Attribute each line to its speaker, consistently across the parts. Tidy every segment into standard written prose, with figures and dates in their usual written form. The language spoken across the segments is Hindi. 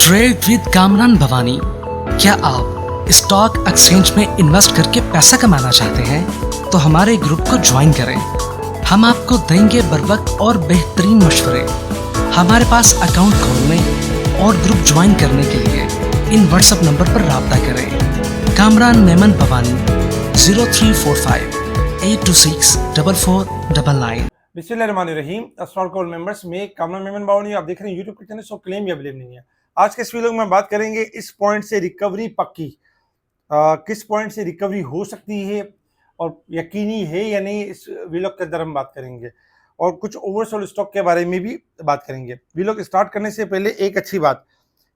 Speaker 1: Trade with Kamran Bhavani. क्या आप स्टॉक एक्सचेंज में इन्वेस्ट करके पैसा कमाना चाहते हैं तो हमारे ग्रुप को ज्वाइन करें। हम आपको देंगे बर वक्त और बेहतरीन मशवरे। हमारे पास अकाउंट खोलने और ग्रुप ज्वाइन करने के लिए इन व्हाट्सएप नंबर पर राब्ता करें। कामरान मेमन भवानी 0345 826 4499।
Speaker 2: बिस्मिल्लाहिर्रहमानिर्रहीम। अस्सलाम वालेकुम मेंबर्स, में कामरान मेमन बावनी, आप देख रहे हैं यूट्यूब के चैनल। सो क्लेम या ब्लेम नहीं है। आज के इस वीडियो में बात करेंगे इस पॉइंट से रिकवरी पक्की, किस पॉइंट से रिकवरी हो सकती है और यकीनी है या नहीं, इस वीडियो के अंदर हम बात करेंगे। और कुछ ओवरसोल्ड स्टॉक के बारे में भी बात करेंगे। वीडियो स्टार्ट करने से पहले एक अच्छी बात,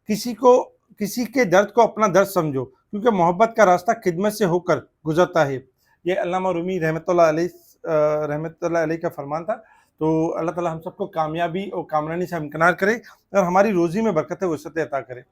Speaker 2: किसी के दर्द को अपना दर्द समझो, क्योंकि मोहब्बत का रास्ता खिदमत से होकर गुजरता है। ये अल्लामा रूमी रहमतुल्लाह अलैह का फरमान था। तो अल्लाह ताला हम सबको कामयाबी और कामरानी से हमकिनार करे और हमारी रोजी में बरकत वसअत अता करे।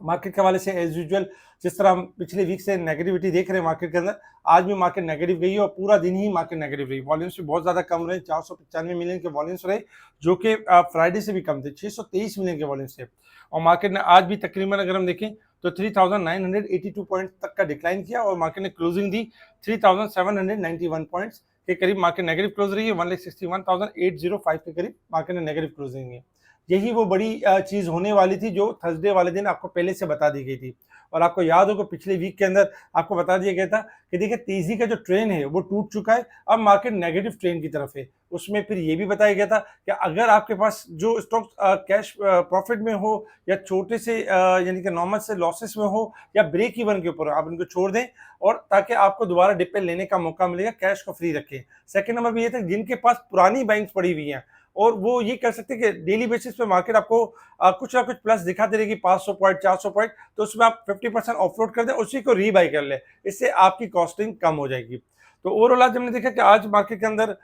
Speaker 2: मार्केट के हवाले से एज यूजुअल, जिस तरह हम पिछले वीक से नेगेटिविटी देख रहे हैं मार्केट के अंदर, आज भी मार्केट नेगेटिव गई है और पूरा दिन ही मार्केट नेगेटिव रही। वॉल्यूम्स भी बहुत ज़्यादा कम रहे, 495 मिलियन के वॉल्यूम्स रहे, जो कि फ्राइडे से भी कम थे, 623 मिलियन के वॉल्यूम्स थे। और मार्केट ने आज भी तकरीबन अगर हम देखें तो 3982 पॉइंट तक का डिक्लाइन किया और मार्केट ने क्लोजिंग दी 3791 पॉइंट्स के करीब। मार्केट नेगेटिव क्लोज रही है, 1,61,805 के करीब मार्केट ने नेगेटिव क्लोजिंग है। यही वो बड़ी चीज़ होने वाली थी जो थर्सडे वाले दिन आपको पहले से बता दी गई थी। और आपको याद होगा पिछले वीक के अंदर आपको बता दिया गया था कि देखिए तेजी का जो ट्रेन है वो टूट चुका है, अब मार्केट नेगेटिव ट्रेन की तरफ है। उसमें फिर ये भी बताया गया था कि अगर आपके पास जो स्टॉक कैश प्रॉफिट में हो या छोटे से यानी कि नॉर्मल से लॉसेस में हो या ब्रेक इवन के ऊपर, आप इनको छोड़ दें और ताकि आपको दोबारा डिप पे लेने का मौका मिलेगा, कैश को फ्री रखें। सेकंड नंबर भी ये था जिनके पास पुरानी बैंक्स पड़ी हुई हैं और वो ये कर सकते हैं कि डेली बेसिस पे मार्केट आपको कुछ ना कुछ प्लस दिखाती रहेगी, 500 पॉइंट 400 पॉइंट, तो उसमें आप 50% ऑफलोड कर दें, उसी को रीबाई कर लें, इससे आपकी कॉस्टिंग कम हो जाएगी। तो ओवरऑल आज हमने देखा कि आज मार्केट के अंदर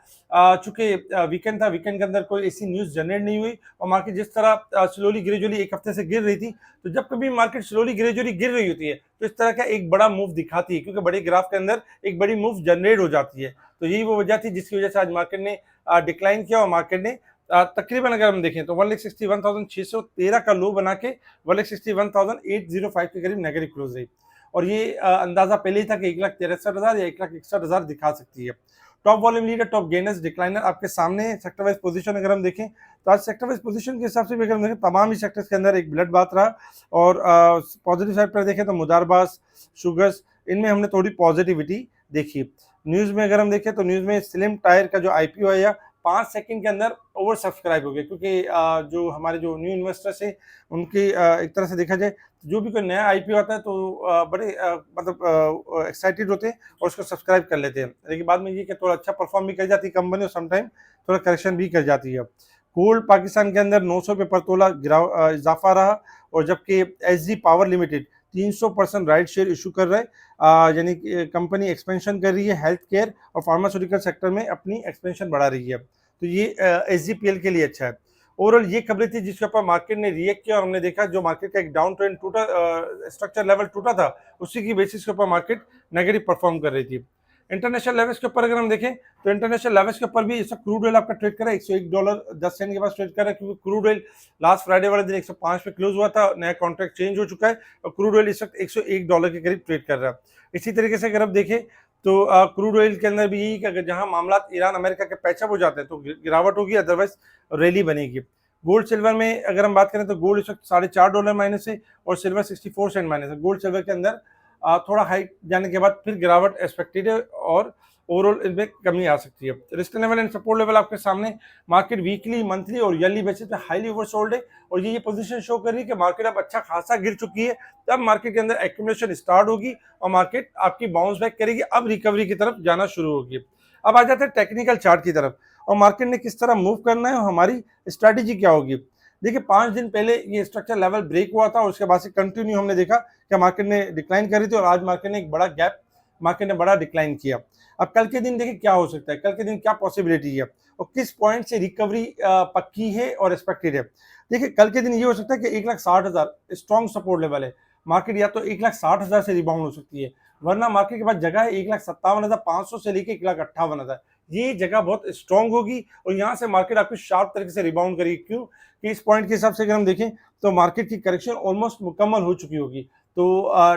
Speaker 2: चूंकि वीकेंड था, वीकेंड के अंदर कोई ऐसी न्यूज जनरेट नहीं हुई और मार्केट जिस तरह स्लोली ग्रेजुअली एक हफ्ते से गिर रही थी, तो जब कभी मार्केट स्लोली ग्रेजुअली गिर रही होती है तो इस तरह का एक बड़ा मूव दिखाती है, क्योंकि बड़े ग्राफ के अंदर एक बड़ी मूव जनरेट हो जाती है। तो यही वो वजह थी जिसकी वजह से आज मार्केट ने डिक्लाइन किया और मार्केट ने तकरीबन अगर हम देखें तो 1,61,613 का लो बना के 1,61,805 के करीब नेगेटिव क्लोज रही। और ये अंदाजा पहले ही था कि 1,63,000 या 1,61,000 दिखा सकती है। Top volume leader, top gainers, decliner आपके सामने। सेक्टर वाइज पोजीशन अगर हम देखें तो आज सेक्टर वाइज पोजीशन के हिसाब से भी अगर हम देखें तमाम ही सेक्टर्स के अंदर एक ब्लड बात रहा। और पॉजिटिव साइड पर देखें तो मुदारबास, शुगर्स, इनमें हमने थोड़ी पॉजिटिविटी देखी। न्यूज़ में अगर हम देखें तो न्यूज़ में स्लिम टायर का जो IPO है या 5 सेकंड के अंदर ओवर सब्सक्राइब हो गया, क्योंकि जो हमारे जो न्यू इन्वेस्टर्स हैं उनकी एक तरह से देखा जाए जो भी कोई नया IPO आता है तो बड़े मतलब एक्साइटेड होते हैं और उसको सब्सक्राइब कर लेते हैं। लेकिन बाद में ये कि थोड़ा अच्छा परफॉर्म भी कर जाती है कंपनी और समटाइम थोड़ा करेक्शन भी कर जाती है। गोल्ड पाकिस्तान के अंदर 900 रुपये पर तोला इजाफा रहा, और जबकि SG power limited 300% right share issue कर रहा है, यानी कंपनी एक्सपेंशन कर रही है, हेल्थ केयर और फार्मास्यूटिकल सेक्टर में अपनी एक्सपेंशन बढ़ा रही है। तो ये SGPL के लिए अच्छा है। ओवरऑल ये खबरें थी जिसके ऊपर मार्केट ने रिएक्ट किया और हमने देखा जो मार्केट का एक डाउन ट्रेंड टूटा, स्ट्रक्चर लेवल टूटा था, उसी की बेसिस के ऊपर मार्केट नेगेटिव परफॉर्म कर रही थी। इंटरनेशनल लेवल्स के ऊपर अगर हम देखें तो इंटरनेशनल लेवल्स के ऊपर भी इस क्रूड ऑयल आपका ट्रेड कर रहा है $101.10 के पास ट्रेड कर रहा है, क्योंकि क्रूड ऑयल लास्ट फ्राइडे वाले दिन 105 पे क्लोज हुआ था, नया कॉन्ट्रैक्ट चेंज हो चुका है और क्रूड ऑयल इस वक्त $101 के करीब ट्रेड कर रहा है। इसी तरीके से अगर आप देखें तो क्रूड ऑयल के अंदर भी यही कि अगर जहां मामला ईरान अमेरिका के पैचअप हो जाते हैं तो गिरावट होगी, अदरवाइज रैली बनेगी। गोल्ड सिल्वर में अगर हम बात करें तो गोल्ड इस वक्त $4.5 माइनस है और सिल्वर 64 सेंट माइनस है। गोल्ड सिल्वर के अंदर थोड़ा हाइक जाने के बाद फिर गिरावट एक्सपेक्टेड है और ओवरऑल इसमें कमी आ सकती है। Risk level and support level आपके सामने। मार्केट वीकली, मंथली और ईयरली बेसिस पे हाईली ओवरसोल्ड है और ये पोजीशन शो कर रही है कि मार्केट अब अच्छा खासा गिर चुकी है। तब मार्केट के अंदर एक्यूमुलेशन स्टार्ट होगी और मार्केट आपकी बाउंस बैक करेगी, अब रिकवरी की तरफ जाना शुरू होगी। अब आ जाते हैं टेक्निकल चार्ट की तरफ और मार्केट ने किस तरह मूव करना है और हमारी स्ट्रैटेजी क्या होगी। देखिए 5 दिन पहले ये स्ट्रक्चर लेवल ब्रेक हुआ था और उसके बाद से कंटिन्यू हमने देखा कि मार्केट ने डिक्लाइन करी थी और आज मार्केट ने एक बड़ा गैप, मार्केट ने बड़ा डिक्लाइन किया। अब कल के दिन देखिए क्या हो सकता है, कल के दिन क्या पॉसिबिलिटी है और किस पॉइंट से रिकवरी पक्की है और एक्सपेक्टेड है। देखिए कल के दिन ये हो सकता है कि 1,60,000 स्ट्रॉन्ग सपोर्ट लेवल है। मार्केट या तो 1,60,000 से रिबाउंड हो सकती है, वरना मार्केट के पास जगह है 1,57,500 से लेकर 1,58,000। ये जगह बहुत स्ट्रॉन्ग होगी और यहाँ से मार्केट आपको शार्प तरीके से रिबाउंड करेगी। क्यों कि इस पॉइंट के हिसाब से अगर हम देखें तो मार्केट की करेक्शन ऑलमोस्ट मुकम्मल हो चुकी होगी। तो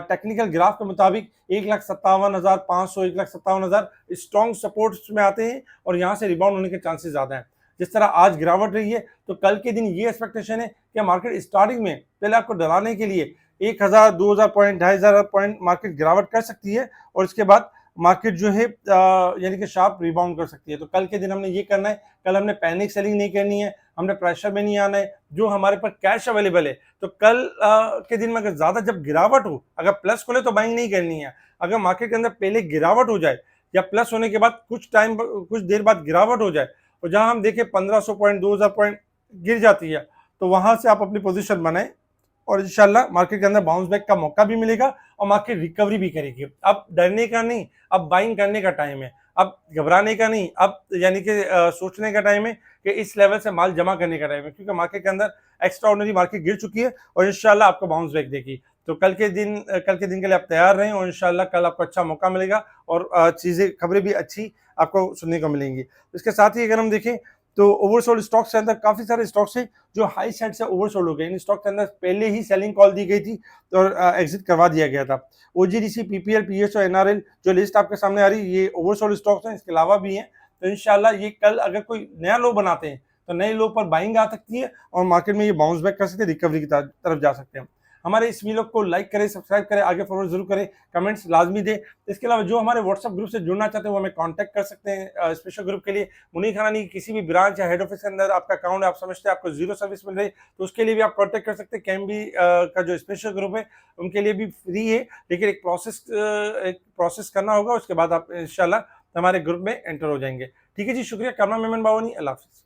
Speaker 2: टेक्निकल ग्राफ के मुताबिक 1,57,500 1,57,000 स्ट्रॉन्ग सपोर्ट्स में आते हैं और यहाँ से रिबाउंड होने के चांसेस ज़्यादा हैं। जिस तरह आज गिरावट रही है तो कल के दिन ये एक्सपेक्टेशन है कि मार्केट स्टार्टिंग में पहले आपको डराने के लिए 1,000 2,000 पॉइंट 2,500 पॉइंट मार्केट गिरावट कर सकती है और इसके बाद मार्केट जो है यानी कि शार्प रिबाउंड कर सकती है। तो कल के दिन हमने ये करना है, कल हमने पैनिक सेलिंग नहीं करनी है, हमने प्रेशर में नहीं आना है, जो हमारे पास कैश अवेलेबल है। तो कल के दिन में अगर ज़्यादा जब गिरावट हो, अगर प्लस खोले तो बाइंग नहीं करनी है। अगर मार्केट के अंदर पहले गिरावट हो जाए या प्लस होने के बाद कुछ देर बाद गिरावट हो जाए और जहां हम देखें 1,500 पॉइंट 2,000 पॉइंट गिर जाती है तो वहां से आप अपनी पोजीशन बनाएं और इंशाल्लाह मार्केट के अंदर बाउंस बैक का मौका भी मिलेगा और मार्केट रिकवरी भी करेगी। अब डरने का नहीं, अब बाइंग करने का टाइम है, अब घबराने का नहीं, अब यानी कि सोचने का टाइम है कि इस लेवल से माल जमा करने का टाइम है, क्योंकि मार्केट के अंदर एक्स्ट्रा ऑर्डिनरी मार्केट गिर चुकी है और इंशाल्लाह आपको बाउंस बैक देगी। तो कल के दिन के लिए आप तैयार रहें और इंशाल्लाह कल आपको अच्छा मौका मिलेगा और खबरें भी अच्छी आपको सुनने को मिलेंगी। इसके साथ ही अगर हम देखें तो ओवरसोल्ड स्टॉक्स के अंदर काफी सारे स्टॉक्स हैं जो हाई साइड से ओवरसोल्ड हो गए। इन स्टॉक के अंदर पहले ही सेलिंग कॉल दी गई थी और एग्जिट करवा दिया गया था। ओजीडीसी, पीपीएल, पीएसओ, एनआरएल जो लिस्ट आपके सामने आ रही है ये ओवरसोल्ड स्टॉक्स हैं, इसके अलावा भी हैं। तो इंशाल्लाह ये कल अगर कोई नया लो बनाते हैं तो नए लो पर बाइंग आ सकती है और मार्केट में ये बाउंस बैक कर सकते हैं, रिकवरी की तरफ जा सकते हैं। हमारे इस वीडियो को लाइक करें, सब्सक्राइब करें, आगे फॉरवर्ड जरूर करें, कमेंट्स लाजमी दें। इसके अलावा जो हमारे व्हाट्सएप ग्रुप से जुड़ना चाहते हैं वो हमें कांटेक्ट कर सकते हैं। स्पेशल ग्रुप के लिए मुनीर खानानी की किसी भी ब्रांच या हेड ऑफिस के अंदर आपका अकाउंट है, आप समझते हैं आपको जीरो सर्विस मिल रही है तो उसके लिए भी आप कांटेक्ट कर सकते हैं। कैमबी का जो स्पेशल ग्रुप है उनके लिए भी फ्री है, लेकिन एक प्रोसेस करना होगा, उसके बाद आप इंशाल्लाह हमारे ग्रुप में एंटर हो जाएंगे। ठीक है जी, शुक्रिया। कामना मेमन बावनी, अल्लाह हाफिज़।